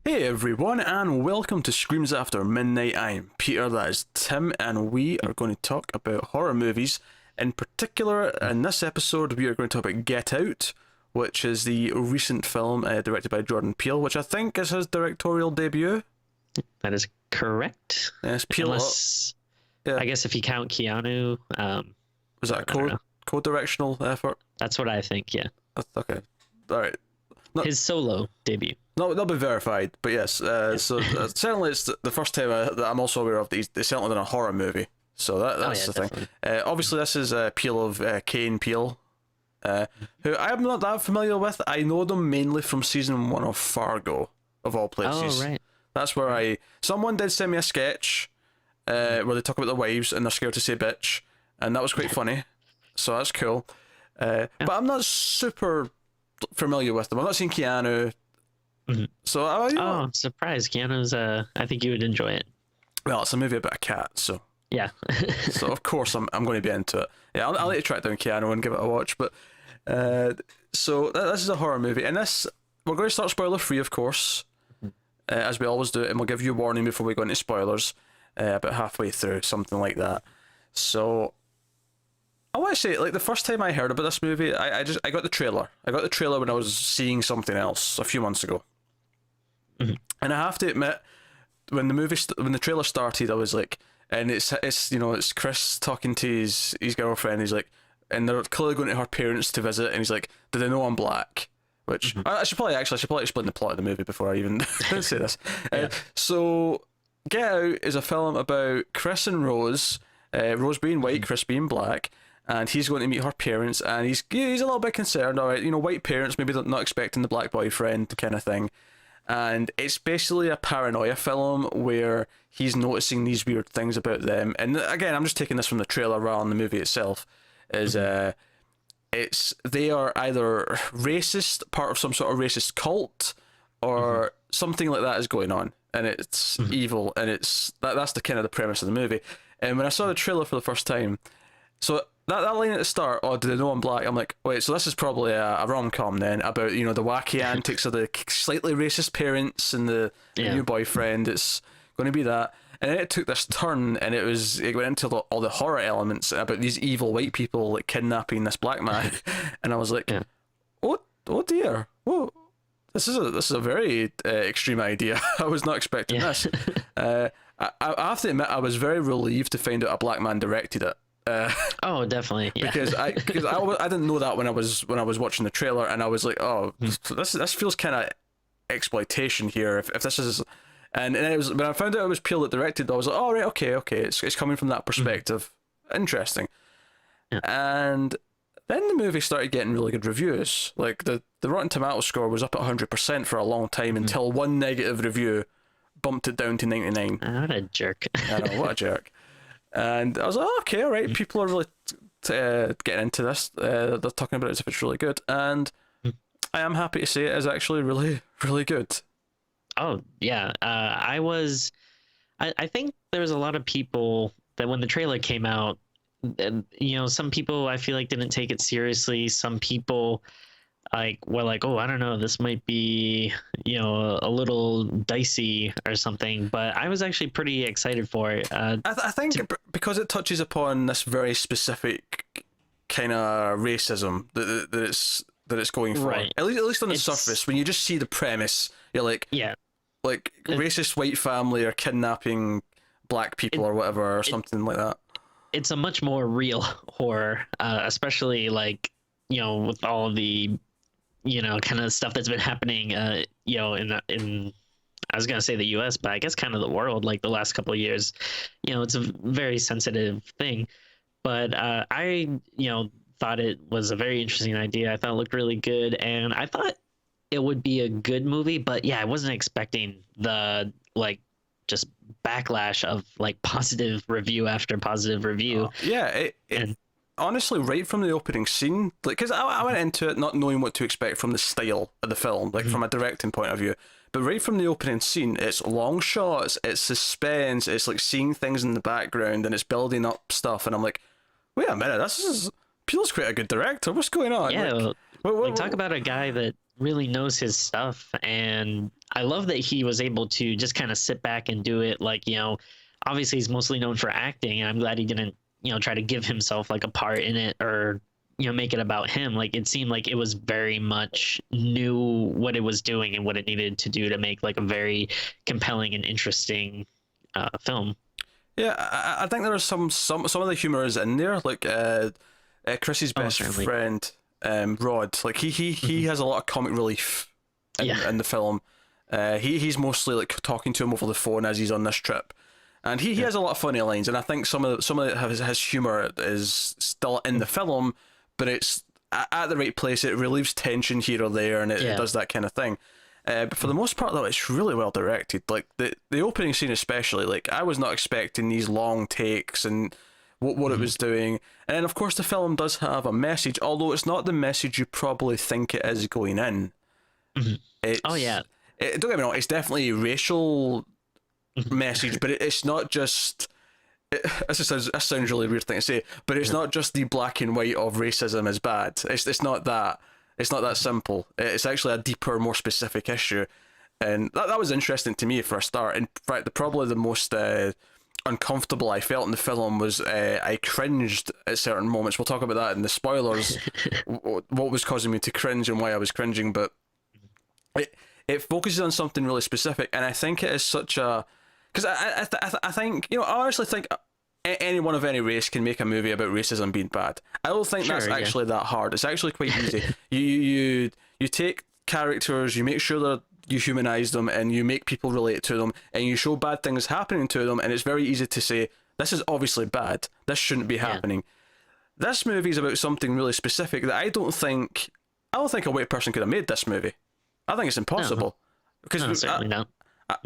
Hey everyone, and welcome to Screams After Midnight. I'm Peter, that is Tim, and we are going to talk about horror movies. In particular, in this episode, we are going to talk about Get Out, which is the recent film directed by Jordan Peele, which I think is his directorial debut. That is correct. Yes, Peele. Unless, Yeah. I guess if you count Keanu, Was that a co-directional effort? that's what I think. Yeah, Okay, all right. his solo debut. No, they'll be verified, but yes. Certainly, it's the first time that I'm also aware of that they certainly done a horror movie. So that's the definitely. thing. Obviously, this is Peele of Kane Peele, who I'm not that familiar with. I know them mainly from season 1 of Fargo, of all places. Oh, right. That's where someone did send me a sketch where they talk about their wives and they're scared to say bitch, and that was quite funny. So that's cool. But I'm not super familiar with them. I've not seen Keanu. Mhm. So Oh, surprise! Keanu's. I think you would enjoy it. well, it's a movie about a cat, so Yeah. of course I'm going to be into it. Yeah, I'll need to track down Keanu and give it a watch. But so this is a horror movie, and we're going to start spoiler free, of course, as we always do, and we'll give you a warning before we go into spoilers, about halfway through, something like that. So I want to say, like, the first time I heard about this movie, I got the trailer. I got the trailer when I was seeing something else a few months ago. And I have to admit, when the trailer started, I was like, and it's Chris talking to his girlfriend. He's like, and they're clearly going to her parents to visit, and he's like, "Do they know I'm black?" Which I should probably explain the plot of the movie before I even say this. So, Get Out is a film about Chris and Rose. Rose being white, Chris being black. And he's going to meet her parents, and he's a little bit concerned. All right, white parents maybe not expecting the black boyfriend kind of thing. And it's basically a paranoia film where he's noticing these weird things about them. And again, I'm just taking this from the trailer rather than the movie itself. They are either racist, part of some sort of racist cult, or something like that is going on, and it's evil, and that's the kind of the premise of the movie. And when I saw the trailer for the first time, so that line at the start, "Oh, do they know I'm black?" I'm like, wait, so this is probably a rom-com then, about the wacky antics of the slightly racist parents and the new boyfriend. It's going to be that, and then it took this turn, and it went into all the horror elements about these evil white people like kidnapping this black man, and I was like, oh dear, whoa. This is a very extreme idea. I was not expecting this. I have to admit, I was very relieved to find out a black man directed it. Oh, definitely. Yeah. Because I didn't know that when I was watching the trailer, and I was like, oh, this feels kind of exploitation here. If this is, and it was when I found out it was Peele that directed, I was like, oh right, okay, it's coming from that perspective. Interesting. Yeah. And then the movie started getting really good reviews. Like the Rotten Tomatoes score was up at 100% for a long time until one negative review bumped it down to 99. What a jerk. I know, what a jerk. And I was like, oh, okay, all right, people are really getting into this. They're talking about it as if it's really good. And I am happy to say it is actually really, really good. Oh, yeah. I think there was a lot of people that when the trailer came out, some people I feel like didn't take it seriously. Some people were like, oh, I don't know, this might be, a little dicey or something. But I was actually pretty excited for it. I think because it touches upon this very specific kind of racism that it's going for. Right. At least on the surface, when you just see the premise, you're like, yeah, like racist white family are kidnapping black people or whatever, or something like that. It's a much more real horror, especially with all of the kind of stuff that's been happening, in I was gonna say the U.S., but I guess kind of the world, like the last couple of years. It's a very sensitive thing, but I thought it was a very interesting idea. I thought it looked really good, and I thought it would be a good movie. But yeah, I wasn't expecting the just backlash of positive review after positive review. Honestly, right from the opening scene, because I went into it not knowing what to expect from the style of the film, from a directing point of view. But right from the opening scene, it's long shots, it's suspense, it's seeing things in the background, and it's building up stuff. And I'm like, wait a minute, Peele's quite a good director. What's going on? Yeah, Like, talk about a guy that really knows his stuff. And I love that he was able to just kind of sit back and do it. Like, obviously he's mostly known for acting, and I'm glad he didn't, try to give himself like a part in it, or, make it about him. Like, it seemed like it was very much knew what it was doing and what it needed to do to make like a very compelling and interesting film. Yeah, I think there are some of the humor is in there, like Chrissy's best friend, Rod. Like he has a lot of comic relief in the film. He's mostly like talking to him over the phone as he's on this trip, and he has a lot of funny lines. And I think some of his humor is still in the film, but it's at the right place. It relieves tension here or there, and it does that kind of thing. But for the most part, though, it's really well directed. Like the opening scene, especially. Like, I was not expecting these long takes and what it was doing. And then, of course, the film does have a message, although it's not the message you probably think it is going in. Oh yeah. Don't get me wrong. It's definitely a racial message, but it's not just. This sounds really weird thing to say, but it's not just the black and white of racism is bad. It's not that. It's not that simple. It's actually a deeper, more specific issue, and that was interesting to me for a start. In fact, probably the most uncomfortable I felt in the film was I cringed at certain moments. We'll talk about that in the spoilers. What was causing me to cringe and why I was cringing, but it focuses on something really specific, and I think it is such a because I think I honestly think anyone of any race can make a movie about racism being bad. I don't think that's actually that hard. It's actually quite easy. you take characters, you make sure that you humanize them, and you make people relate to them, and you show bad things happening to them, and it's very easy to say this is obviously bad. This shouldn't be happening. This movie is about something really specific that I don't think a white person could have made this movie. I think it's impossible because certainly not.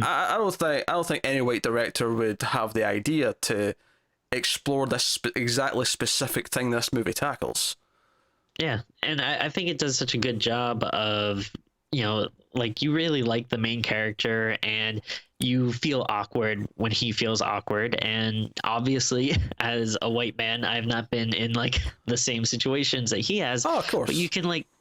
I don't think any white director would have the idea to explore this exactly specific thing this movie tackles. Yeah, and I think it does such a good job of, like, you really like the main character, and you feel awkward when he feels awkward. And obviously, as a white man, I've not been in like the same situations that he has. Oh, of course.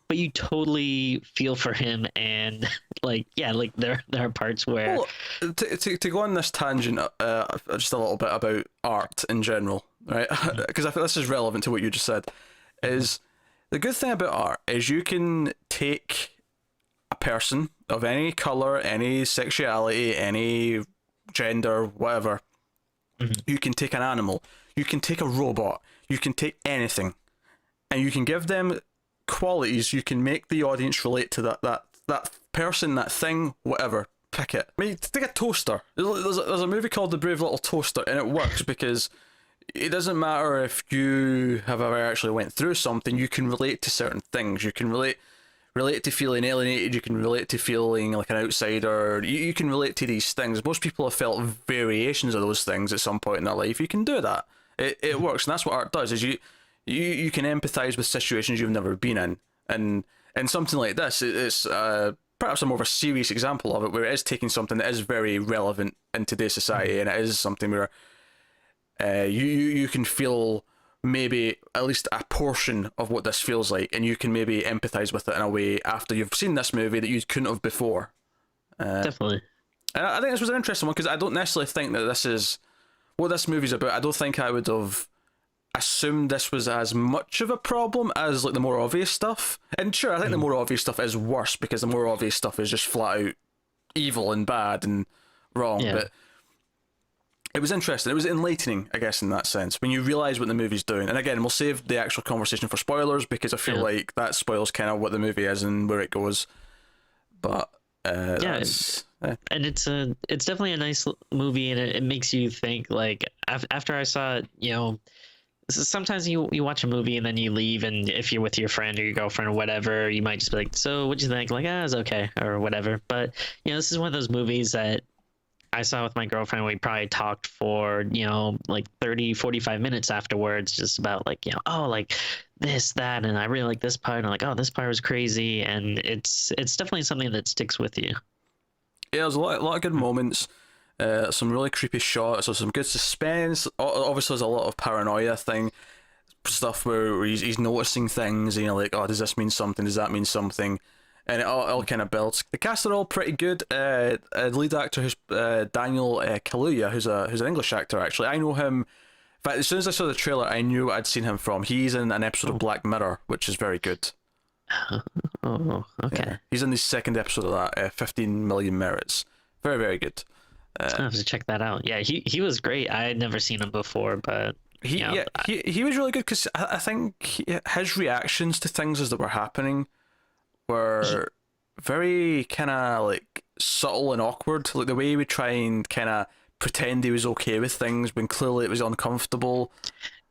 But you totally feel for him, and like there are parts where to go on this tangent just a little bit about art in general, right? Because I think this is relevant to what you just said. Is the good thing about art is you can take a person of any color, any sexuality, any gender, whatever. You can take an animal, you can take a robot, you can take anything, and you can give them qualities. You can make the audience relate to that person, that thing, whatever. Pick it. I mean, take a toaster. There's a movie called The Brave Little Toaster, and it works because it doesn't matter if you have ever actually went through something. You can relate to certain things. You can relate to feeling alienated. You can relate to feeling like an outsider. You can relate to these things. Most people have felt variations of those things at some point in their life. You can do that. It works, and that's what art does. Is you can empathize with situations you've never been in, and something like this, it's perhaps a more of a serious example of it, where it is taking something that is very relevant in today's society, and it is something where you can feel maybe at least a portion of what this feels like, and you can maybe empathize with it in a way after you've seen this movie that you couldn't have before. Definitely. And I think this was an interesting one, because I don't necessarily think that this is what this movie's about. I don't think I would have assumed this was as much of a problem as like the more obvious stuff. And sure, I think the more obvious stuff is worse, because the more obvious stuff is just flat out evil and bad and wrong. But it was interesting. It was enlightening, I guess, in that sense, when you realise what the movie's doing. And again, we'll save the actual conversation for spoilers, because I feel like that spoils kind of what the movie is and where it goes. But and it's definitely a nice movie, and it makes you think. Like after I saw it, sometimes you watch a movie and then you leave, and if you're with your friend or your girlfriend or whatever, you might just be like, so what'd you think? Like, it's okay, or whatever. But this is one of those movies that I saw with my girlfriend. We probably talked for like 30-45 minutes afterwards, just about like oh, like this, that, and I really like this part, and I'm like, oh, this part was crazy. And it's definitely something that sticks with you. Yeah, there's a lot of good moments. Some really creepy shots, or some good suspense. Obviously, there's a lot of paranoia thing. stuff where he's noticing things, and you're like, oh, does this mean something? Does that mean something? And it all kind of builds. The cast are all pretty good. The lead actor, who's Daniel Kaluuya, who's an English actor actually. I know him. In fact, as soon as I saw the trailer, I knew what I'd seen him from. He's in an episode of Black Mirror, which is very good. Oh, okay. Yeah. He's in the second episode of that, 15 Million Merits. Very, very good. I have to check that out. Yeah, he was great. I had never seen him before, but he was really good because I think his reactions to things as they were happening were very kind of like subtle and awkward. Like the way he would try and kind of pretend he was okay with things when clearly it was uncomfortable.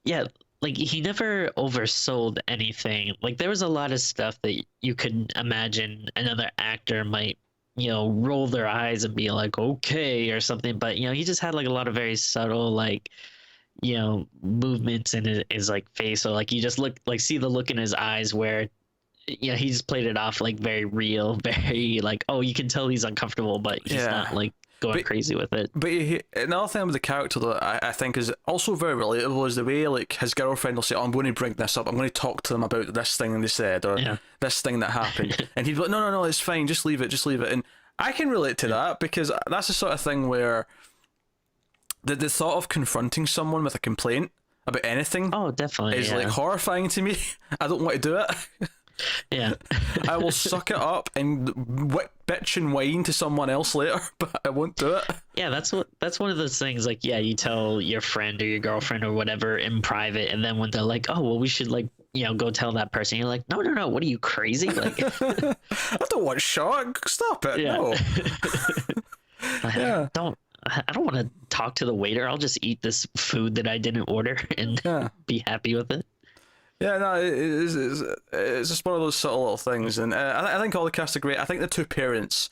Yeah, like he never oversold anything. Like there was a lot of stuff that you could imagine another actor might, roll their eyes and be like, okay, or something. But, he just had like a lot of very subtle, like, movements in his like face. Or like you just see the look in his eyes where, he just played it off like very real, very like, oh, you can tell he's uncomfortable, but he's not like going crazy with it. But another thing with the character that I think is also very relatable is the way like his girlfriend will say, oh, I'm going to bring this up, I'm going to talk to them about this thing they said, or this thing that happened, and he'd be like, no, it's fine, just leave it, and I can relate to that because that's the sort of thing where the thought of confronting someone with a complaint about anything definitely is like horrifying to me. I don't want to do it. Yeah. I will suck it up and bitch and whine to someone else later, but I won't do it. Yeah, that's one of those things, like, you tell your friend or your girlfriend or whatever in private, and then when they're like, oh, well, we should, like, go tell that person, you're like, no, what are you, crazy? Like, I don't want shock. Stop it. Yeah. No. Yeah. I don't want to talk to the waiter. I'll just eat this food that I didn't order and be happy with it. Yeah, no, it's just one of those subtle little things, and I think all the cast are great. I think the two parents,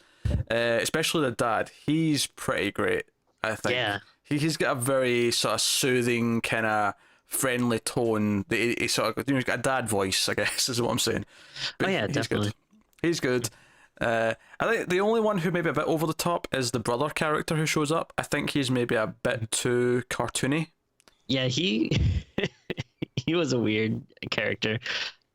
especially the dad, he's pretty great. I think. Yeah. He's got a very sort of soothing, kind of friendly tone. He sort of, he's got a dad voice, I guess, is what I'm saying. But definitely. He's good. I think the only one who may be a bit over the top is the brother character who shows up. I think he's maybe a bit too cartoony. Yeah, he was a weird character,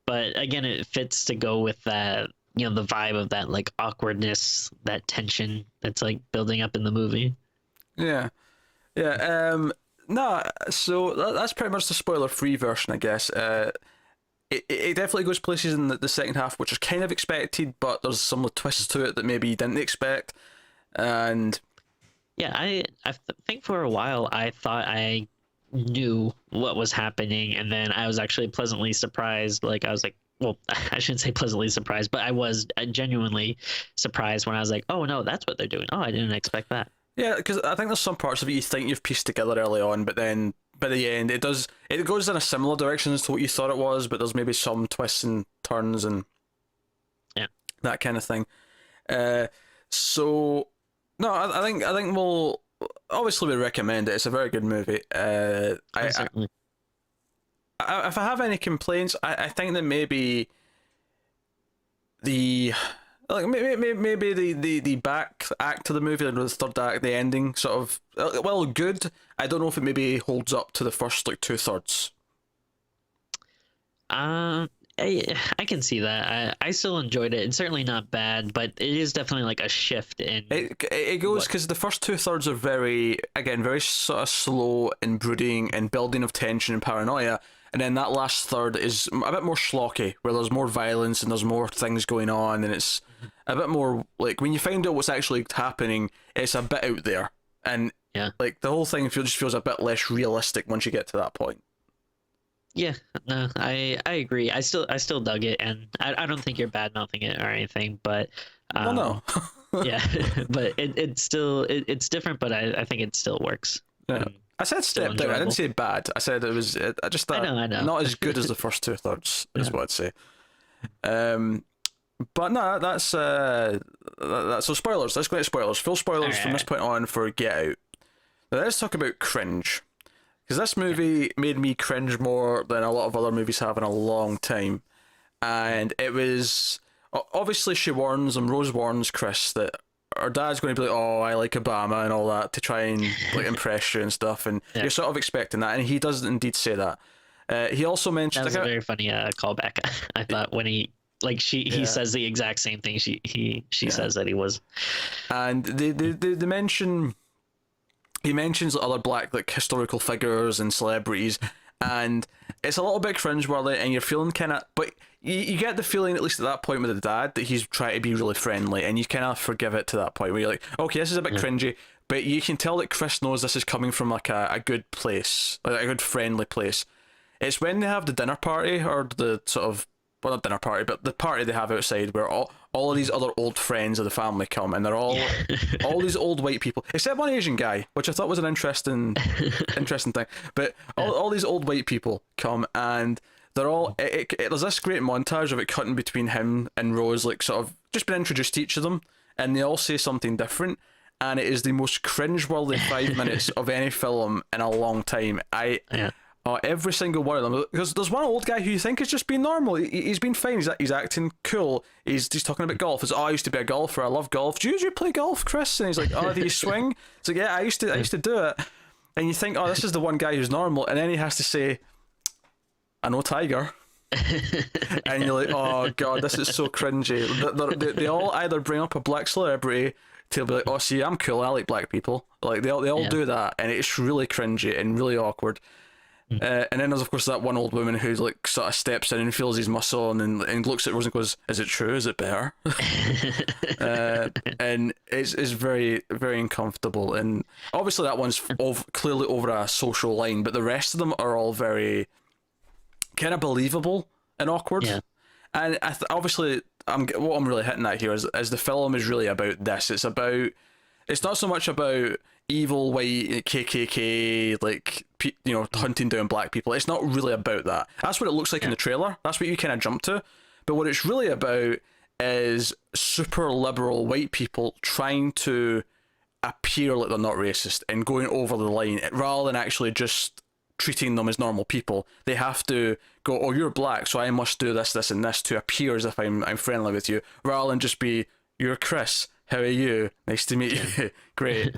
but again, it fits to go with that, the vibe of that like awkwardness, that tension that's like building up in the movie. Yeah. No, so that's pretty much the spoiler-free version, I guess. It definitely goes places in the second half, which is kind of expected, but there's some twists to it that maybe you didn't expect. And yeah, I think for a while I thought I knew what was happening, and then I was actually pleasantly surprised. Like I was like, well, I shouldn't say pleasantly surprised, but I was genuinely surprised when I was like, oh no, that's what they're doing. Oh, I didn't expect that. Yeah, because I think there's some parts of it you think you've pieced together early on, but then by the end it goes in a similar direction as to what you thought it was, but there's maybe some twists and turns and that kind of thing. So no, I think we'll obviously we recommend it. It's a very good movie. If I have any complaints, I think that maybe the back act of the movie, the third act, the ending, sort of good. I don't know if it maybe holds up to the first like 2/3. I can see that. I still enjoyed it. It's certainly not bad, but it is definitely like a shift in. It goes because the first 2/3 are very sort of slow and brooding and building of tension and paranoia, and then that last third is a bit more schlocky, where there's more violence and there's more things going on, and it's a bit more like when you find out what's actually happening, it's a bit out there, and like the whole thing just feels a bit less realistic once you get to that point. Yeah, no, I agree. I still dug it, and I don't think you're bad mouthing it or anything, but well, no. Yeah, but it's different, but I think it still works. Yeah. I said stepped out. I didn't say bad. I said I just thought I know. Not as good as the first 2/3 is what I'd say. But no, that's so spoilers. Let's go into spoilers. Full spoilers from this point on for Get Out. Now let's talk about cringe. Because this movie made me cringe more than a lot of other movies have in a long time. And it was... Obviously, Rose warns Chris that her dad's going to be like, oh, I like Obama and all that, to try and like impress you and stuff. And you're sort of expecting that. And he does indeed say that. He also mentioned That was a very funny callback. I thought when he says the exact same thing she says that he was. And they mention, he mentions other black like historical figures and celebrities, and it's a little bit cringeworthy, and you're feeling kind of, but you get the feeling, at least at that point with the dad, that he's trying to be really friendly, and you kind of forgive it to that point where you're like, okay, this is a bit cringy, but you can tell that Chris knows this is coming from like a good place, like a good friendly place. It's when they have the dinner party, or the sort of, well, not dinner party, but the party they have outside, where all of these other old friends of the family come, and they're all these old white people, except one Asian guy, which I thought was an interesting thing. But all these old white people come, and they're all. There's this great montage of it cutting between him and Rose, like sort of just been introduced to each of them, and they all say something different, and it is the most cringeworthy 5 minutes of any film in a long time. Every single one of them, because there's one old guy who you think is just being normal. He's been fine. He's acting cool. He's talking about golf. He's, I used to be a golfer. I love golf. Do you play golf, Chris? And he's like, do you swing? It's like, yeah, I used to do it. And you think, this is the one guy who's normal, and then he has to say, I know Tiger. And you're like, oh god, this is so cringy. They all either bring up a black celebrity to be like, oh, see, I'm cool. I like black people. Like they all do that, and it's really cringy and really awkward. And then there's of course that one old woman who like sort of steps in and feels his muscle and looks at Rose and goes, "Is it true? Is it better?" And it's very, very uncomfortable. And obviously that one's clearly over a social line, but the rest of them are all very kind of believable and awkward. Yeah. And obviously what I'm really hitting at here is the film is really about this. It's not so much about evil white KKK, like, hunting down black people. It's not really about that. That's what it looks like in the trailer. That's what you kind of jump to. But what it's really about is super liberal white people trying to appear like they're not racist and going over the line rather than actually just treating them as normal people. They have to go, oh, you're black, so I must do this, this, and this to appear as if I'm friendly with you, rather than just be, you're Chris, how are you? Nice to meet you. Great.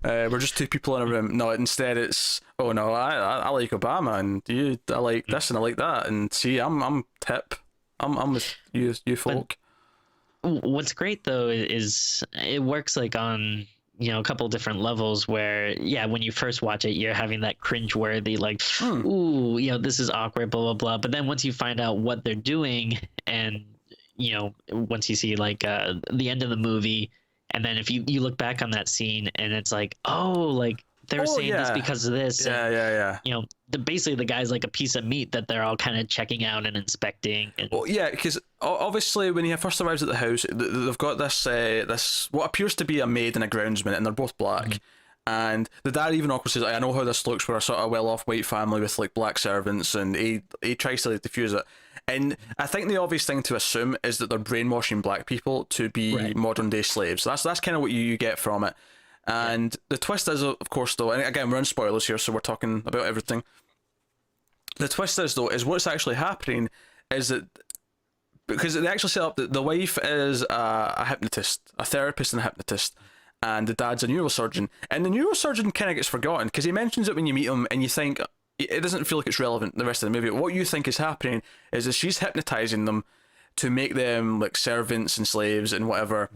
We're just two people in a room. No, instead it's, oh no, I like Obama, and I like this and I like that, and see, I'm hip. I'm with you folk. But what's great though is it works like on a couple different levels where when you first watch it you're having that cringeworthy like ooh this is awkward blah blah blah, but then once you find out what they're doing and once you see like the end of the movie, and then if you look back on that scene and it's like, oh, like they were saying this because of this. Yeah. Basically the guy's like a piece of meat that they're all kind of checking out and inspecting. And well, yeah, because obviously when he first arrives at the house, they've got this what appears to be a maid and a groundsman, and they're both black. Mm-hmm. And the dad even awkwardly says, I know how this looks. We're a sort of well-off white family with like black servants, and he tries to like, diffuse it. And I think the obvious thing to assume is that they're brainwashing black people to be modern day slaves. That's kind of what you get from it. And the twist is, of course, though, and again, we're in spoilers here, so we're talking about everything. The twist is, though, is what's actually happening is that, because they actually set up that the wife is a hypnotist, a therapist and a hypnotist, and the dad's a neurosurgeon. And the neurosurgeon kind of gets forgotten, because he mentions it when you meet him, and you think, it doesn't feel like it's relevant in the rest of the movie. What you think is happening is that she's hypnotizing them to make them like servants and slaves and whatever.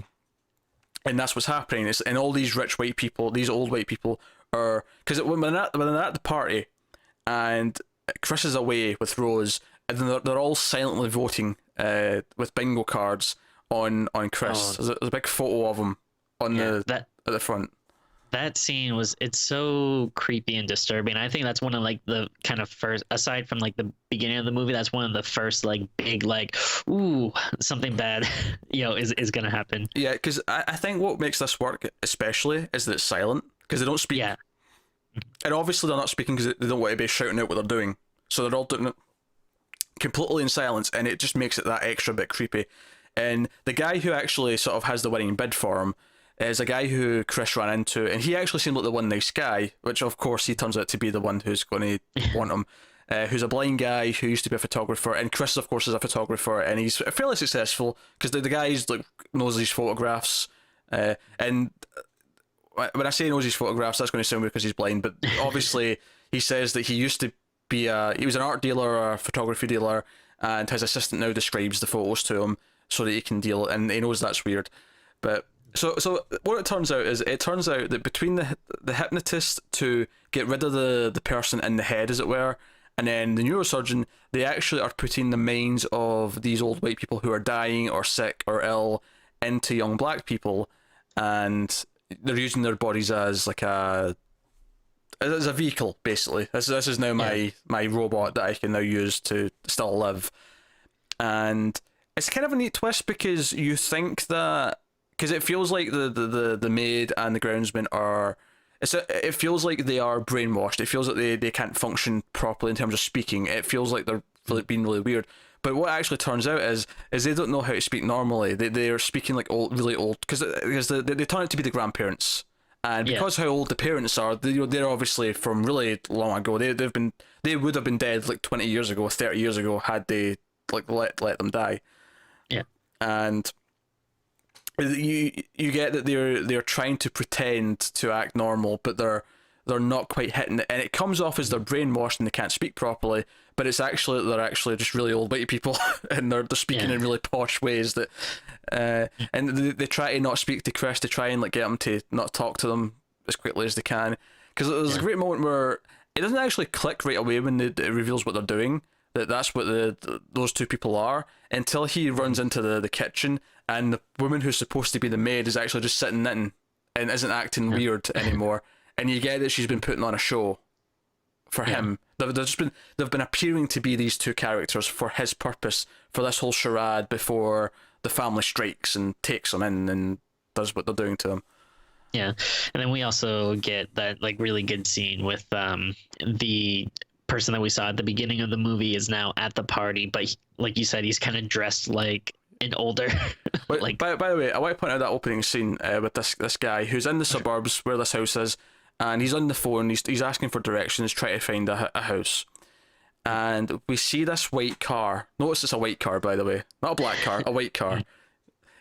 And that's what's happening. And all these rich white people, these old white people are, because when they're at the party and Chris is away with Rose, and then they're all silently voting with bingo cards on Chris. There's a big photo of him on at the front. That scene it's so creepy and disturbing. I think that's one of like the kind of first, aside from like the beginning of the movie, that's one of the first like big like, ooh, something bad, is gonna happen. Yeah, because I think what makes this work especially is that it's silent, because they don't speak. Yeah. And obviously they're not speaking because they don't want to be shouting out what they're doing. So they're all doing it completely in silence, and it just makes it that extra bit creepy. And the guy who actually sort of has the winning bid for him is a guy who Chris ran into, and he actually seemed like the one nice guy, which of course he turns out to be the one who's going to want him, who's a blind guy who used to be a photographer, and Chris of course is a photographer, and he's fairly successful because the guy's like knows his photographs, and when I say knows his photographs, that's going to sound weird because he's blind, but obviously he says that he used to he was an art dealer or a photography dealer, and his assistant now describes the photos to him so that he can deal, and he knows that's weird. But so what it turns out that between the hypnotist to get rid of the person in the head, as it were, and then the neurosurgeon, they actually are putting the minds of these old white people who are dying or sick or ill into young black people, and they're using their bodies as like a vehicle, basically. This is now my robot that I can now use to still live. And it's kind of a neat twist, because you think that, because it feels like the maid and the groundsman are, it feels like they are brainwashed. It feels like they can't function properly in terms of speaking. It feels like they're being really weird. But what actually turns out is they don't know how to speak normally. They are speaking like really old, because they turn out to be the grandparents. And because how old the parents are, they're obviously from really long ago. They would have been dead like 20 years ago, 30 years ago, had they like let them die. Yeah. And you get that they're trying to pretend to act normal, but they're not quite hitting it, and it comes off as they're brainwashed and they can't speak properly, but they're actually just really old white people, and they're speaking in really posh ways that and they try to not speak to Chris, to try and like get him to not talk to them as quickly as they can, because there's a great moment where it doesn't actually click right away when it reveals what they're doing, that's what those two people are, until he runs into the kitchen, and the woman who's supposed to be the maid is actually just sitting knitting and isn't acting weird anymore. And you get that she's been putting on a show for him. They've been appearing to be these two characters for his purpose, for this whole charade before the family strikes and takes him in and does what they're doing to him. Yeah, and then we also get that like really good scene with the person that we saw at the beginning of the movie is now at the party, but like you said, he's kind of dressed like an older. Like, by the way, I want to point out that opening scene with this guy who's in the suburbs where this house is, and he's on the phone. He's asking for directions, trying to find a house, and we see this white car. Notice it's a white car, by the way, not a black car, a white car,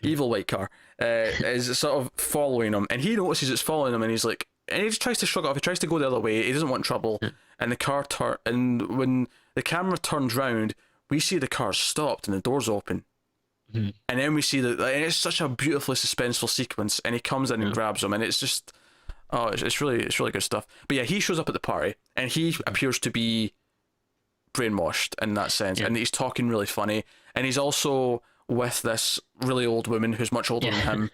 evil white car. Is sort of following him, and he notices it's following him, and he's like, and he just tries to shrug it off. He tries to go the other way. He doesn't want trouble, and the car and when the camera turns round, we see the car stopped and the doors open. And then we see that, and it's such a beautifully suspenseful sequence, and he comes in and grabs him, and it's just, it's really good stuff. But yeah, he shows up at the party, and he appears to be brainwashed in that sense, and he's talking really funny, and he's also with this really old woman who's much older than him.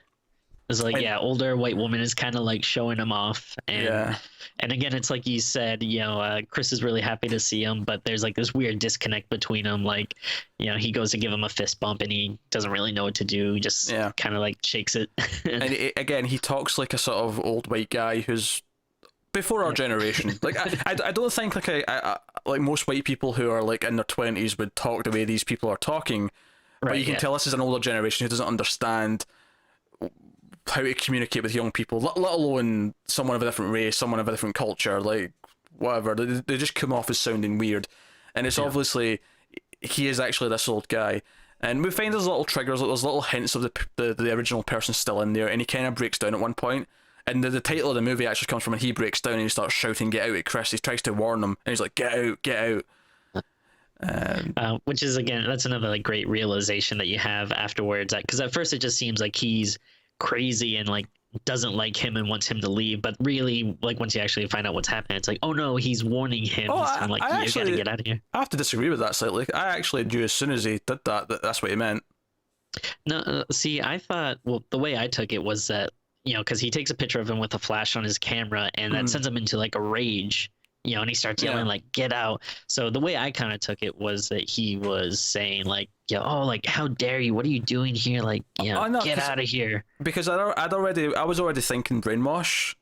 It's like, older white woman is kind of like showing him off. And and again, it's like you said, Chris is really happy to see him, but there's like this weird disconnect between them. Like, he goes to give him a fist bump and he doesn't really know what to do. He just kind of like shakes it. And again, he talks like a sort of old white guy who's before our generation. Like, I don't think like most white people who are like in their 20s would talk the way these people are talking. But you can tell this is an older generation who doesn't understand how to communicate with young people, let alone someone of a different race, someone of a different culture, like whatever. They just come off as sounding weird, and it's obviously he is actually this old guy, and we find there's little triggers, there's little hints of the original person still in there, and he kind of breaks down at one point, and the title of the movie actually comes from when he breaks down and he starts shouting "Get out" at Chris. He tries to warn him, and he's like, "Get out, get out." Which is, again, that's another like great realization that you have afterwards, because at first it just seems like he's crazy and like doesn't like him and wants him to leave, but really, like, once you actually find out what's happening, it's like, oh no, he's warning him. He's kind of like, you gotta get out of here. I have to disagree with that slightly. I actually knew as soon as he did that's what he meant. No, see, I thought, well, the way I took it was that, because he takes a picture of him with a flash on his camera, and that sends him into like a rage, and he starts yelling like, "Get out!" So the way I kind of took it was that he was saying like, like, how dare you? What are you doing here? Like, get out of here. Because I was already thinking brainwash.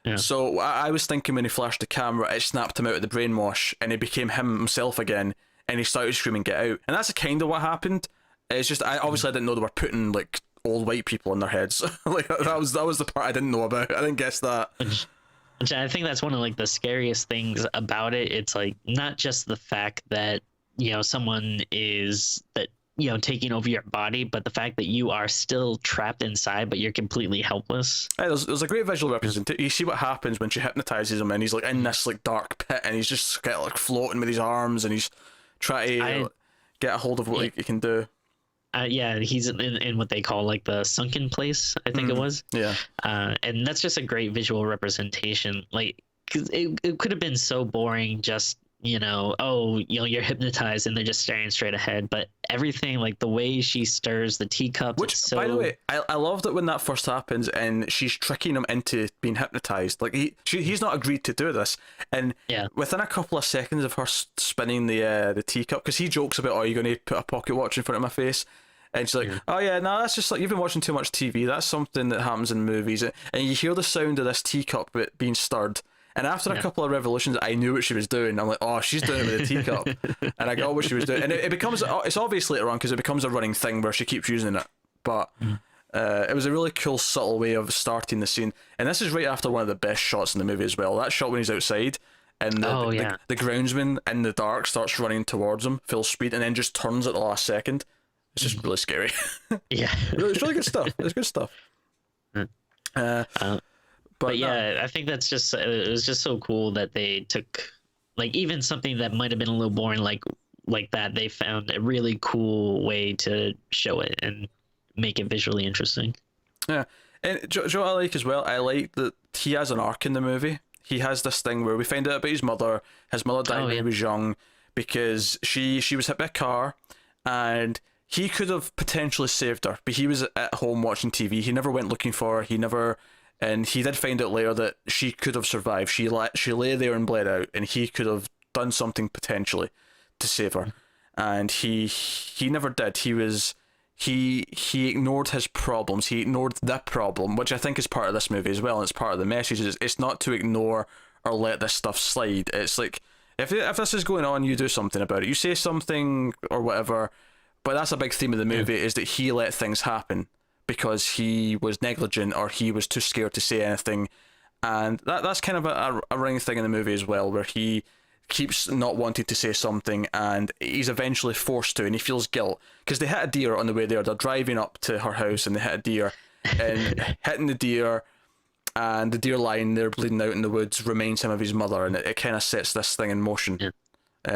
Yeah. So I was thinking when he flashed the camera, it snapped him out of the brainwash, and he became himself again, and he started screaming, "Get out!" And that's kind of what happened. It's just I didn't know they were putting like old white people in their heads. Like that was the part I didn't know about. I didn't guess that. Which I think that's one of like the scariest things about it. It's like not just the fact that someone is that taking over your body, but the fact that you are still trapped inside, but you're completely helpless. Hey, there's a great visual representation. You see what happens when she hypnotizes him, and he's like in this like dark pit, and he's just kind of like floating with his arms, and he's trying to get a hold of what he can do. Yeah, he's in what they call like the sunken place, I think it was. Yeah. And that's just a great visual representation. Like, cause it could have been so boring, just you're hypnotized and they're just staring straight ahead. But everything, like the way she stirs the teacups, Which, by the way, I love that when that first happens and she's tricking him into being hypnotized. Like he's not agreed to do this, and within a couple of seconds of her spinning the teacup, because he jokes about, "Are you going to put a pocket watch in front of my face?" And she's like, "Oh yeah, no, that's just like you've been watching too much TV. That's something that happens in movies." And you hear the sound of this teacup being stirred. And after a couple of revolutions, I knew what she was doing. I'm like, "Oh, she's doing it with a teacup," and I got what she was doing. And it becomes, it's obvious later on because it becomes a running thing where she keeps using it. But it was a really cool, subtle way of starting the scene. And this is right after one of the best shots in the movie as well. That shot when he's outside. And the groundsman in the dark starts running towards him full speed and then just turns at the last second. It's just really scary. Yeah. It's really good stuff. It's good stuff. But yeah, I think that's just, it was just so cool that they took, like, even something that might have been a little boring like that, they found a really cool way to show it and make it visually interesting. Yeah. And Joe, I like as well, I like that he has an arc in the movie. He has this thing where we find out about his mother. His mother died when he was young because she was hit by a car, and he could have potentially saved her, but he was at home watching TV. He never went looking for her. And he did find out later that she could have survived. She lay there and bled out, and he could have done something potentially to save her, and he never did. He ignored his problems. He ignored the problem, which I think is part of this movie as well, and it's part of the message. Is it's not to ignore or let this stuff slide. It's like if this is going on, you do something about it. You say something or whatever. But that's a big theme of the movie, is that he let things happen because he was negligent or he was too scared to say anything. And that's kind of a running thing in the movie as well, where he keeps not wanting to say something and he's eventually forced to, and he feels guilt because they hit a deer on the way there. They're driving up to her house and they hit a deer, and hitting the deer and the deer lying there bleeding out in the woods reminds him of his mother, and it kind of sets this thing in motion.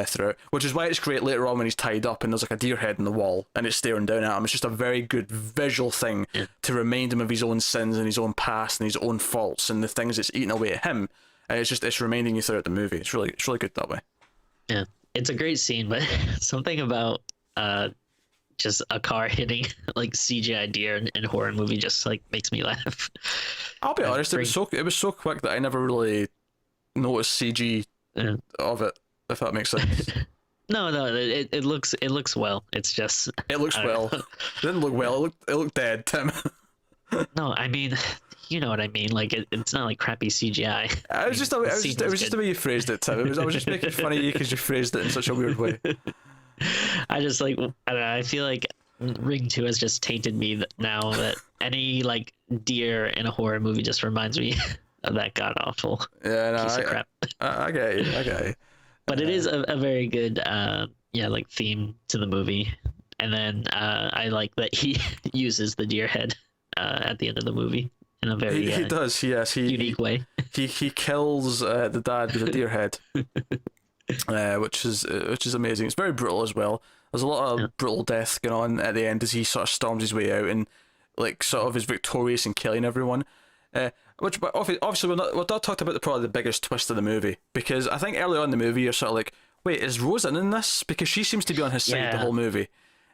Throughout, which is why it's great later on when he's tied up and there's like a deer head in the wall and it's staring down at him. It's just a very good visual thing to remind him of his own sins and his own past and his own faults and the things that's eating away at him. And it's reminding you throughout the movie. It's really good that way. Yeah, it's a great scene, but something about just a car hitting like CGI deer in a horror movie just like makes me laugh. I'll be honest, it was so quick that I never really noticed CG of it. If that makes sense. No, it looks well. It's just it looks well. It didn't look well. It looked dead, Tim. No, I mean, you know what I mean. Like it's not like crappy CGI. It was just the way you phrased it, Tim. I was just making fun of you because you phrased it in such a weird way. I just like, I don't know, I feel like Ring 2 has just tainted me now that any like deer in a horror movie just reminds me of that god awful piece of crap. I get you. But it is a very good like theme to the movie. And then I like that he uses the deer head at the end of the movie in a very he does, yes, unique way. He kills the dad with a deer head. Which is amazing. It's very brutal as well. There's a lot of brutal death going on at the end as he sort of storms his way out and like sort of is victorious in killing everyone. But obviously we're not talked about probably the biggest twist of the movie, because I think early on in the movie you're sort of like, wait, is Rose in this? Because she seems to be on his side the whole movie,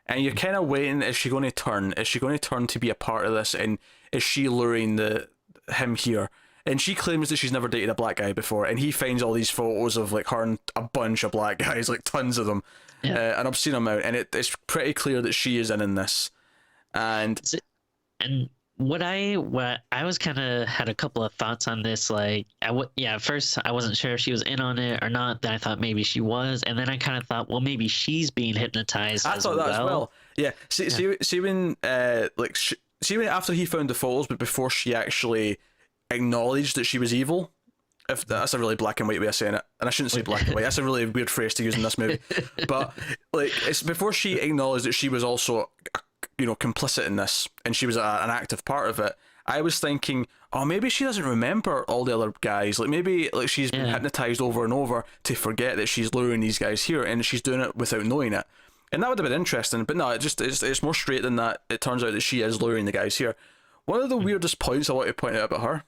and you're kind of waiting, is she going to turn? Is she going to turn to be a part of this? And is she luring him here? And she claims that she's never dated a black guy before, and he finds all these photos of like her and a bunch of black guys, like tons of them, and I've seen them out, and it's pretty clear that she is in this, and what I was kind of had a couple of thoughts on this. Like, at first I wasn't sure if she was in on it or not. Then I thought maybe she was, and then I kind of thought, well, maybe she's being hypnotized. I thought that as well. Yeah. See when see when after he found the photos, but before she actually acknowledged that she was evil, If that's a really black and white way of saying it, and I shouldn't say black and white. That's a really weird phrase to use in this movie. But like, it's before she acknowledged that she was also, complicit in this, and she was an active part of it. I was thinking, oh, maybe she doesn't remember all the other guys. Like maybe like she's been hypnotized over and over to forget that she's luring these guys here, and she's doing it without knowing it. And that would have been interesting. But no, it's more straight than that. It turns out that she is luring the guys here. One of the weirdest points I want to point out about her.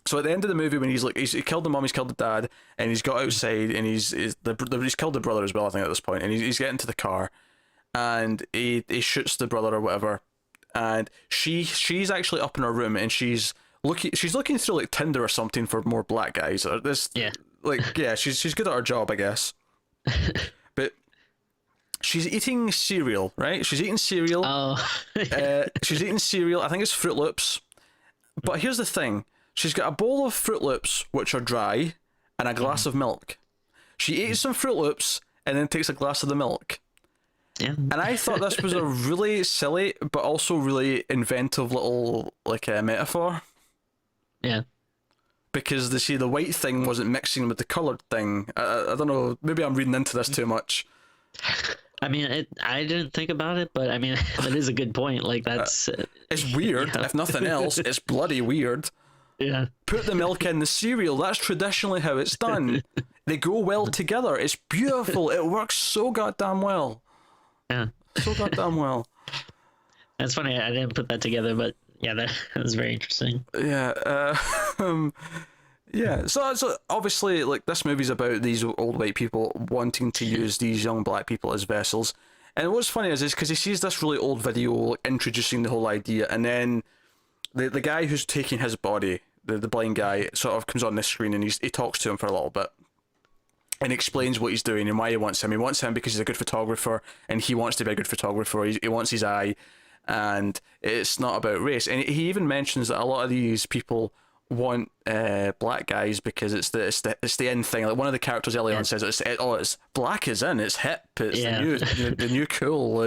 So at the end of the movie, when he killed the mom, he's killed the dad, and he's got outside, and he's killed the brother as well, I think, at this point, and he's getting to the car, and he shoots the brother or whatever. And she's actually up in her room, and she's looking through like Tinder or something for more black guys. Or this, she's good at her job, I guess. But she's eating cereal, right? She's eating cereal. Oh. She's eating cereal. I think it's Fruit Loops. But here's the thing: she's got a bowl of Fruit Loops which are dry, and a glass of milk. She eats some Fruit Loops and then takes a glass of the milk. Yeah. And I thought this was a really silly, but also really inventive little metaphor. Yeah. Because the white thing wasn't mixing with the coloured thing. I don't know. Maybe I'm reading into this too much. I mean, I didn't think about it, but I mean, that is a good point. Like that's. It's weird. If nothing else, it's bloody weird. Yeah. Put the milk in the cereal. That's traditionally how it's done. They go well together. It's beautiful. It works so goddamn well. Yeah. So goddamn well. That's funny. I didn't put that together, but yeah, that was very interesting. Yeah. Yeah. So obviously, like, this movie's about these old white people wanting to use these young black people as vessels. And what's funny is because he sees this really old video like, introducing the whole idea, and then the guy who's taking his body, the blind guy, sort of comes on the screen, and he talks to him for a little bit. And explains what he's doing and why he wants him. He wants him because he's a good photographer, and he wants to be a good photographer. He wants his eye, and it's not about race. And he even mentions that a lot of these people want black guys because it's the in thing. Like one of the characters early on says, it's black is in, it's hip, it's the new cool,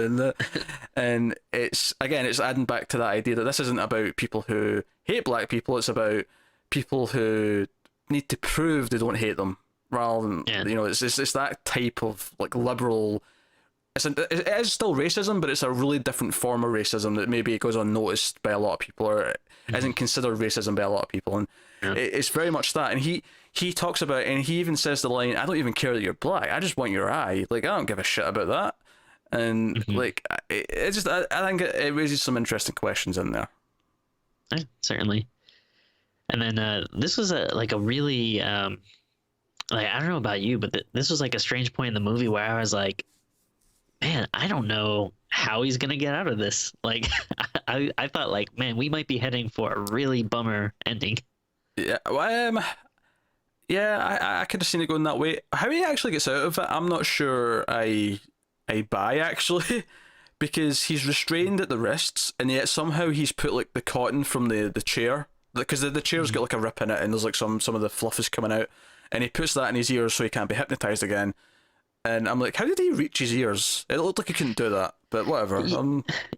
and it's adding back to that idea that this isn't about people who hate black people. It's about people who need to prove they don't hate them. Rather than it's that type of like liberal. It is still racism, but it's a really different form of racism that maybe goes unnoticed by a lot of people, or isn't considered racism by a lot of people, and it's very much that. And he talks about, and he even says the line, "I don't even care that you're black. I just want your eye. Like I don't give a shit about that." And like it just, I think it raises some interesting questions in there. Yeah, certainly. And then this was a really. Like, I don't know about you, but this was like a strange point in the movie where I was like, man, I don't know how he's going to get out of this. Like, I thought like, man, we might be heading for a really bummer ending. Yeah, I could have seen it going that way. How he actually gets out of it, I'm not sure I buy, actually. Because he's restrained at the wrists, and yet somehow he's put like the cotton from the chair. Because the chair's got like a rip in it, and there's like some of the fluff is coming out. And he puts that in his ears so he can't be hypnotized again. And I'm like, how did he reach his ears? It looked like he couldn't do that, but whatever.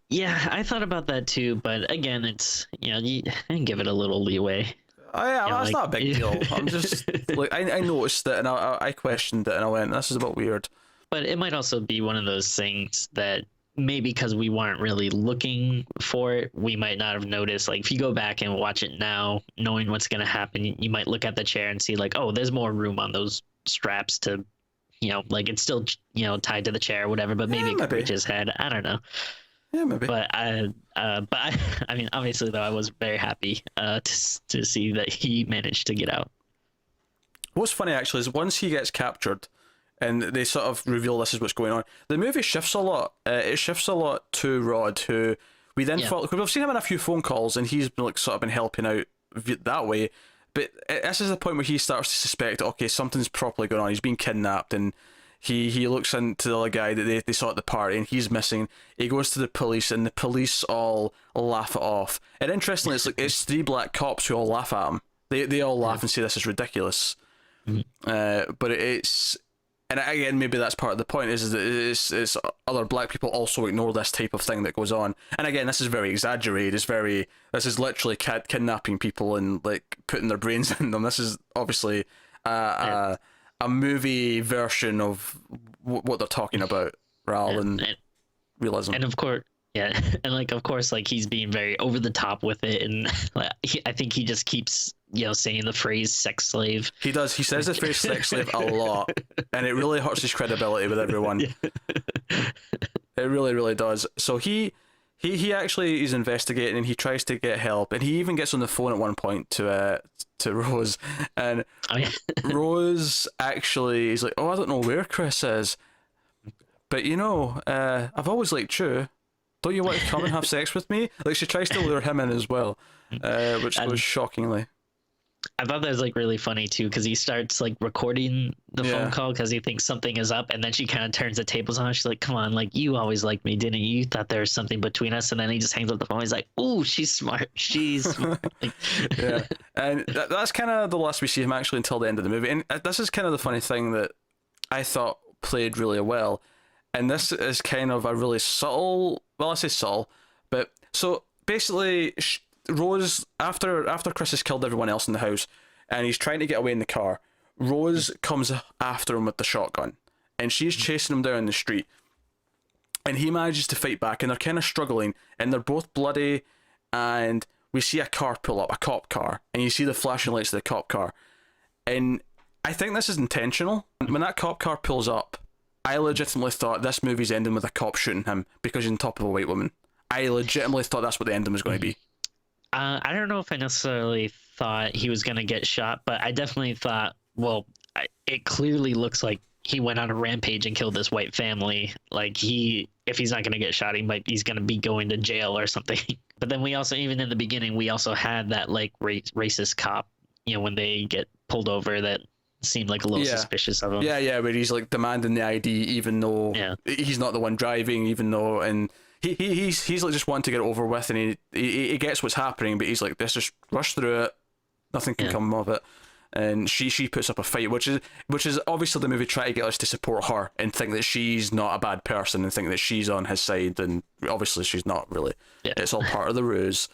Yeah, I thought about that too, but again, it's you can give it a little leeway. That's not a big deal. I'm just like I noticed it, and I questioned it, and I went, this is a bit weird. But it might also be one of those things that maybe because we weren't really looking for it, we might not have noticed. Like if you go back and watch it now, knowing what's going to happen, you might look at the chair and see like, oh, there's more room on those straps to, like it's still, tied to the chair or whatever, but maybe it could reach his head. I don't know. Yeah, maybe. But I mean, obviously though, I was very happy to see that he managed to get out. What's funny actually is once he gets captured, and they sort of reveal this is what's going on. The movie shifts a lot. It shifts a lot to Rod, who we then thought, because we've seen him in a few phone calls, and he's been like sort of been helping out that way. But this is the point where he starts to suspect, okay, something's properly going on. He's been kidnapped, and he looks into the other guy that they saw at the party, and he's missing. He goes to the police, and the police all laugh it off. And interestingly, it's three black cops who all laugh at him. They all laugh and say this is ridiculous. But and again, maybe that's part of the point is that it's other black people also ignore this type of thing that goes on. And again, this is very exaggerated. This is literally kidnapping people and like putting their brains in them. This is obviously a movie version of what they're talking about rather than realism. And of course, yeah, and like of course, like he's being very over the top with it, and like, I think he just keeps saying the phrase "sex slave." He does. He says the phrase "sex slave" a lot, and it really hurts his credibility with everyone. Yeah. It really, really does. So he actually is investigating, and he tries to get help, and he even gets on the phone at one point to Rose, and Rose actually is like, "Oh, I don't know where Chris is, but I've always liked you. Don't you want to come and have sex with me?" Like she tries to lure him in as well, which goes shockingly. I thought that was like really funny too, because he starts like recording the phone call because he thinks something is up, and then she kind of turns the tables on. She's like, "Come on, like you always liked me, didn't you? You thought there was something between us." And then he just hangs up the phone. He's like, "Ooh, she's smart. She's smart." Yeah, and that's kind of the last we see him actually until the end of the movie. And this is kind of the funny thing that I thought played really well. And this is kind of a really subtle, well, I say subtle, but so basically Rose, after Chris has killed everyone else in the house and he's trying to get away in the car, Rose comes after him with the shotgun and she's chasing him down the street and he manages to fight back and they're kind of struggling and they're both bloody and we see a car pull up, a cop car, and you see the flashing lights of the cop car. And I think this is intentional. When that cop car pulls up, I legitimately thought this movie's ending with a cop shooting him because he's on top of a white woman. I legitimately thought that's what the ending was going to be. I don't know if I necessarily thought he was going to get shot, but I definitely thought, well, it clearly looks like he went on a rampage and killed this white family. Like if he's not going to get shot, he's going to be going to jail or something. But then we also, even in the beginning, we also had that like racist cop, when they get pulled over that seemed like a little suspicious of him. Yeah, where he's like demanding the ID even though he's not the one driving, even though, and he's like just wanting to get it over with, and he gets what's happening, but he's like, let's just rush through it, nothing can come of it. And she puts up a fight, which is obviously the movie trying to get us to support her and think that she's not a bad person and think that she's on his side, and obviously she's not really. It's all part of the ruse.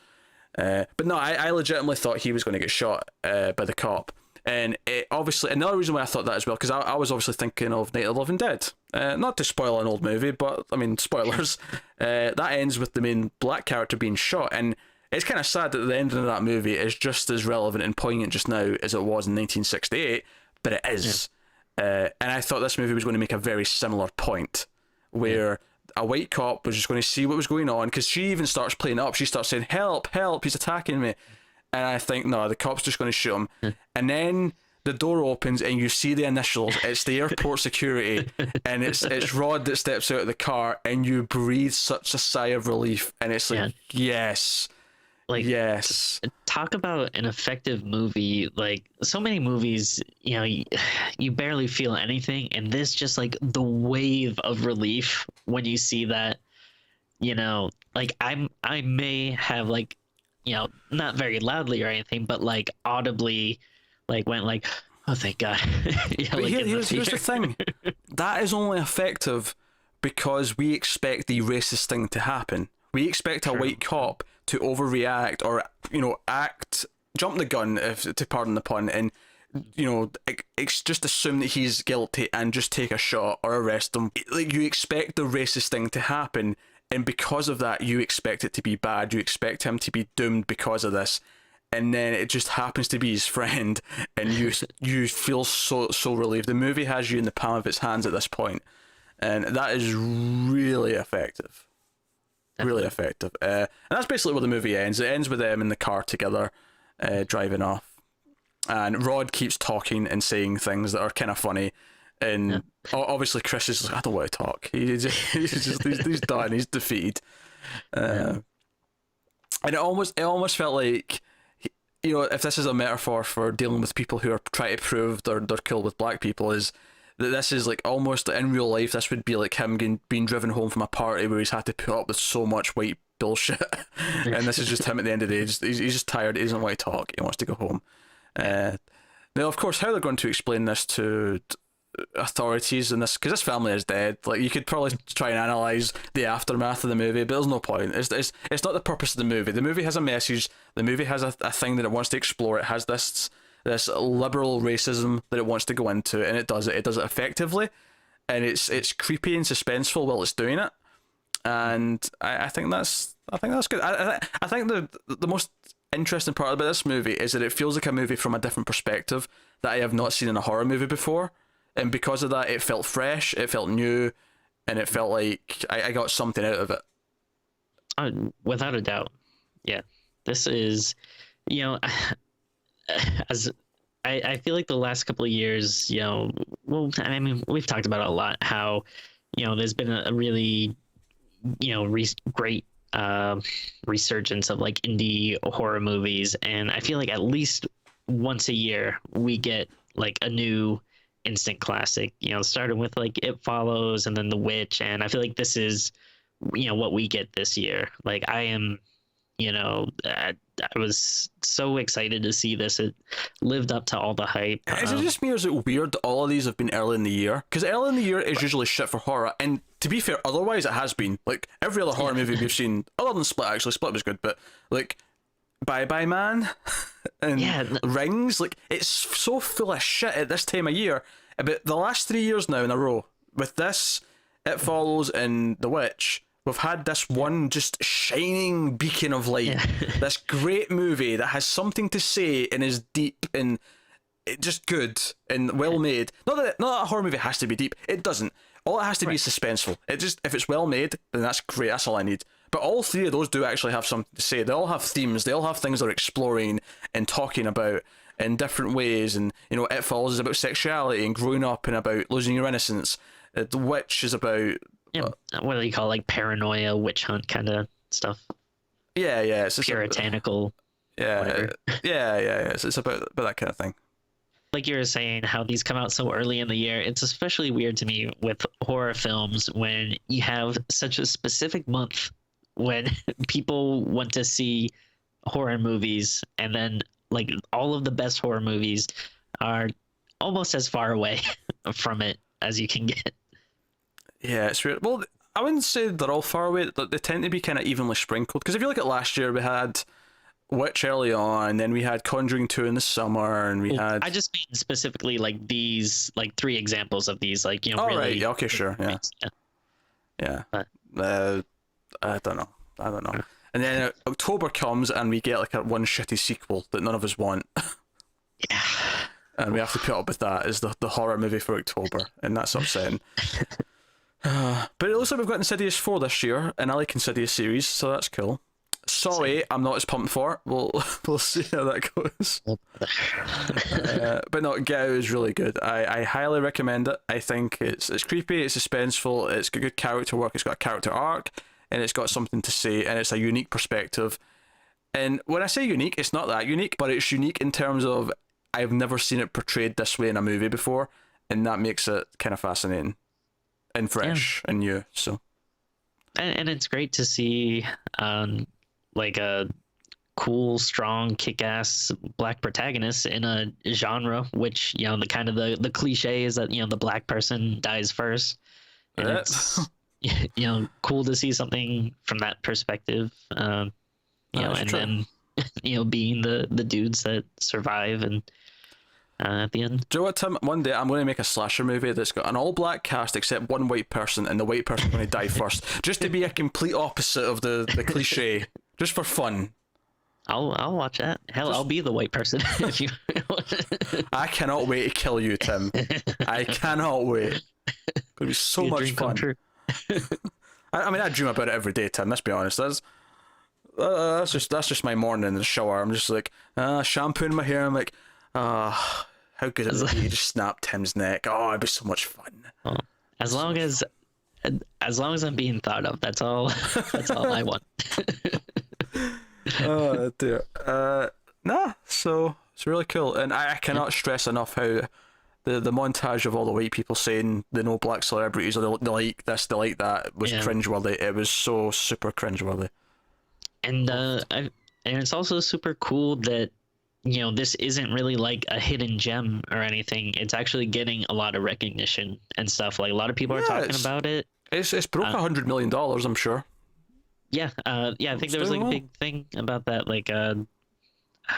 But no, I legitimately thought he was going to get shot by the cop. And it obviously, another reason why I thought that as well, because I was obviously thinking of Night of the Living Dead. Not to spoil an old movie, but I mean, spoilers. That ends with the main black character being shot, and it's kind of sad that the ending of that movie is just as relevant and poignant just now as it was in 1968, but it is. And I thought this movie was going to make a very similar point, where a white cop was just going to see what was going on, because she even starts playing it up. She starts saying, "Help, help, he's attacking me." And I think, no, the cop's just going to shoot him. And then the door opens and you see the initials. It's the airport security. And it's Rod that steps out of the car, and you breathe such a sigh of relief. And it's like, yes. Like, yes. Talk about an effective movie. Like, so many movies, you barely feel anything. And this just like the wave of relief when you see that, like I may have like, not very loudly or anything, but like audibly, like went like, "Oh, thank God." But here's the thing, that is only effective because we expect the racist thing to happen. We expect a white cop to overreact or jump the gun, if to pardon the pun, and just assume that he's guilty and just take a shot or arrest him. Like, you expect the racist thing to happen. And because of that, you expect it to be bad. You expect him to be doomed because of this. And then it just happens to be his friend. And you feel so relieved. The movie has you in the palm of its hands at this point. And that is really effective. Really effective. And that's basically where the movie ends. It ends with them in the car together, driving off. And Rod keeps talking and saying things that are kind of funny. And obviously Chris is like, I don't want to talk. He's done. He's defeated. And it almost felt like, if this is a metaphor for dealing with people who are trying to prove they're cool with black people, is that this is like almost in real life, this would be like him being driven home from a party where he's had to put up with so much white bullshit. And this is just him at the end of the day. He's just tired. He doesn't want to talk. He wants to go home. Now, of course, how they're going to explain this to authorities in this, because this family is dead. Like, you could probably try and analyze the aftermath of the movie, but there's no point. It's not the purpose of the movie. The movie has a message. The movie has a thing that it wants to explore. It has this liberal racism that it wants to go into, and it does it. It does it effectively, and it's creepy and suspenseful while it's doing it. And I think that's good. I think the most interesting part about this movie is that it feels like a movie from a different perspective that I have not seen in a horror movie before, and because of that, it felt fresh, it felt new, and it felt like I got something out of it. Without a doubt, yeah. This is, you know, as I feel like the last couple of years, you know, well, I mean, we've talked about it a lot, how, you know, there's been a really, you know, great resurgence of like indie horror movies, and I feel like at least once a year we get like a new instant classic, you know, starting with like It Follows and then The Witch, and I feel like this is, you know, what we get this year. Like, I am, you know, I was so excited to see this. It lived up to all the hype. Is it just me, or is it weird that all of these have been early in the year? Because early in the year is usually shit for horror, and to be fair, otherwise it has been. Like, every other horror movie we've seen, other than Split, actually, Split was good, but like Bye Bye Man and Rings, like, it's so full of shit at this time of year. But the last 3 years now in a row, with this, It Follows, and The Witch, we've had this one just shining beacon of light. This great movie that has something to say and is deep and just good and well made. Not that a horror movie has to be deep. It doesn't. All it has to be is suspenseful. It just, if it's well made, then that's great. That's all I need. But all three of those do actually have something to say. They all have themes. They all have things they're exploring and talking about in different ways. And, you know, It Follows is about sexuality and growing up and about losing your innocence. The Witch is about... what do you call, like, paranoia, witch hunt kind of stuff? Yeah. It's puritanical. Yeah. It's about that kind of thing. Like you were saying, how these come out so early in the year, it's especially weird to me with horror films when you have such a specific month when people want to see horror movies, and then like all of the best horror movies are almost as far away from it as you can get. Yeah, it's weird. Well, I wouldn't say they're all far away. They tend to be kind of evenly sprinkled. Because if you look at last year, we had Witch early on, then we had Conjuring 2 in the summer, and we had... I just mean specifically like these, like 3 examples of these, like, you know, really... right, yeah, okay, sure, yeah. I don't know. And then October comes, and we get like one shitty sequel that none of us want. Yeah. And we have to put up with that as the horror movie for October, and that's upsetting. But it looks like we've got Insidious 4 this year, and I like Insidious series, so that's cool. Sorry, I'm not as pumped for it. We'll see how that goes. But no, Get Out is really good. I highly recommend it. I think it's creepy, it's suspenseful, it's got good character work, it's got a character arc, and it's got something to say, and it's a unique perspective. And when I say unique, it's not that unique, but it's unique in terms of I've never seen it portrayed this way in a movie before, and that makes it kind of fascinating and fresh and new. So, and it's great to see like a cool, strong, kick-ass black protagonist in a genre which, you know, the kind of the cliche is that, you know, the black person dies first, and it's you know, cool to see something from that perspective, you know, and true. Then you know, being the dudes that survive and at the end. Do you know what, Tim? One day I'm going to make a slasher movie that's got an all-black cast except one white person, and the white person's going to die first, just to be a complete opposite of the cliche, just for fun. I'll watch that. Hell, I'll be the white person if you. I cannot wait to kill you, Tim. I cannot wait. It's going to be so much fun. I mean, I dream about it every day, Tim. Let's be honest. That's just my morning in the shower. I'm just like shampooing my hair. I'm like, how good it would be to just snap Tim's neck. Oh, it'd be so much fun. Well, as long as I'm being thought of, that's all I want. Oh dear. So it's really cool, and I cannot stress enough how the montage of all the white people saying they know black celebrities, or they like this, they like that, was cringeworthy. It was so super cringeworthy. And and it's also super cool that, this isn't really like a hidden gem or anything. It's actually getting a lot of recognition and stuff. Like a lot of people are Yeah, talking about it. it's broke Uh, $100 million, I'm sure. yeah, I think It's there was doing like a well. big thing about that. Like,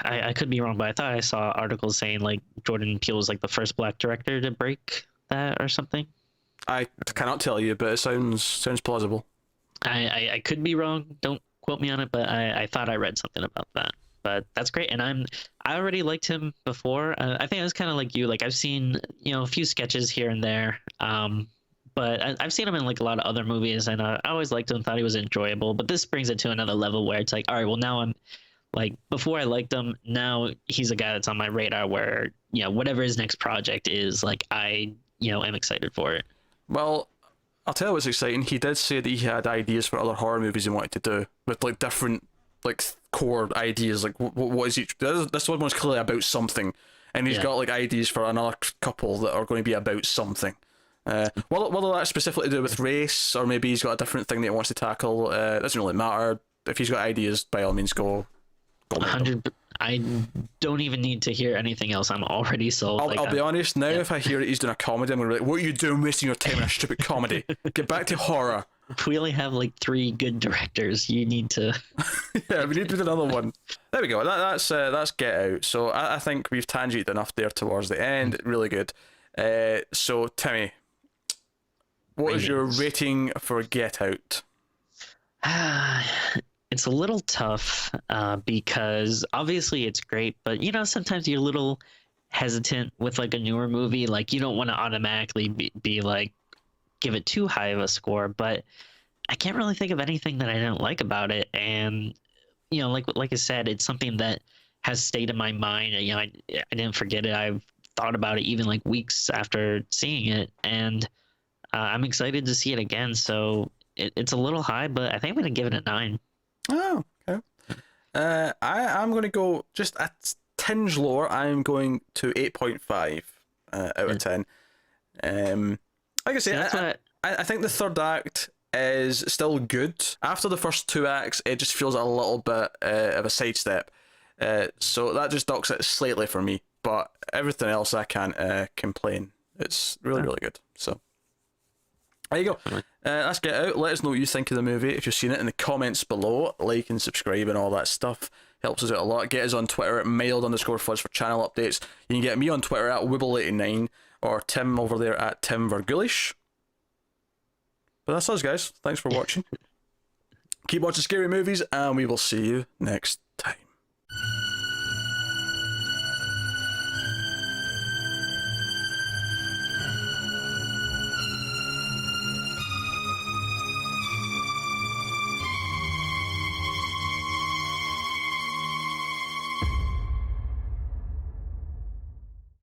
I could be wrong, but I thought I saw articles saying like Jordan Peele was like the first black director to break that or something. I cannot tell you, but it sounds plausible. I could be wrong. Don't quote me on it, but I thought I read something about that. But that's great, and I already liked him before. I think I was kind of like you. Like I've seen a few sketches here and there, but I've seen him in like a lot of other movies, and I always liked him. Thought he was enjoyable. But this brings it to another level where it's like, all right, well now I'm like before I liked him, now he's a guy that's on my radar. Where whatever his next project is, like I am excited for it. Well, I'll tell you what's exciting. He did say that he had ideas for other horror movies he wanted to do with like different like core ideas. Like what is each? This one was clearly about something, and he's Yeah. got like ideas for another couple that are going to be about something. Whether that's specifically to do with race or maybe he's got a different thing that he wants to tackle, doesn't really matter. If he's got ideas, by all means, go make them. 100. I don't even need to hear anything else. I'm already sold. I'll be honest now. Yeah. If I hear that he's doing a comedy, I'm gonna be like, "What are you doing, wasting your time on a stupid comedy? Get back to horror." We only have like three good directors. You need to. Yeah, we need to do another one. There we go. That's Get Out. So I think we've tangented enough there towards the end. Really good. So Timmy, what is your Ratings. rating for Get Out? It's a little tough because obviously it's great, but sometimes you're a little hesitant with like a newer movie. Like you don't want to automatically be like give it too high of a score, but I can't really think of anything that I didn't like about it. And like I said, it's something that has stayed in my mind. I didn't forget it. I've thought about it even like weeks after seeing it, and I'm excited to see it again. So it's a little high, but I think I'm gonna give it a 9. Oh, okay. I'm going to go just a tinge lower. I'm going to 8.5 out of Yeah. 10. Like I say, See, that's what I think the third act is still good. After the first two acts, it just feels a little bit of a sidestep. So that just docks it slightly for me. But everything else, I can't complain. It's really, really good. So there you go. Let's Get Out. Let us know what you think of the movie if you've seen it in the comments below. Like and subscribe and all that stuff. Helps us out a lot. Get us on Twitter at mild_fuzz for channel updates. You can get me on Twitter at Wibble89 or Tim over there at Tim Vergulish. But that's us, guys. Thanks for watching. Keep watching scary movies, and we will see you next time.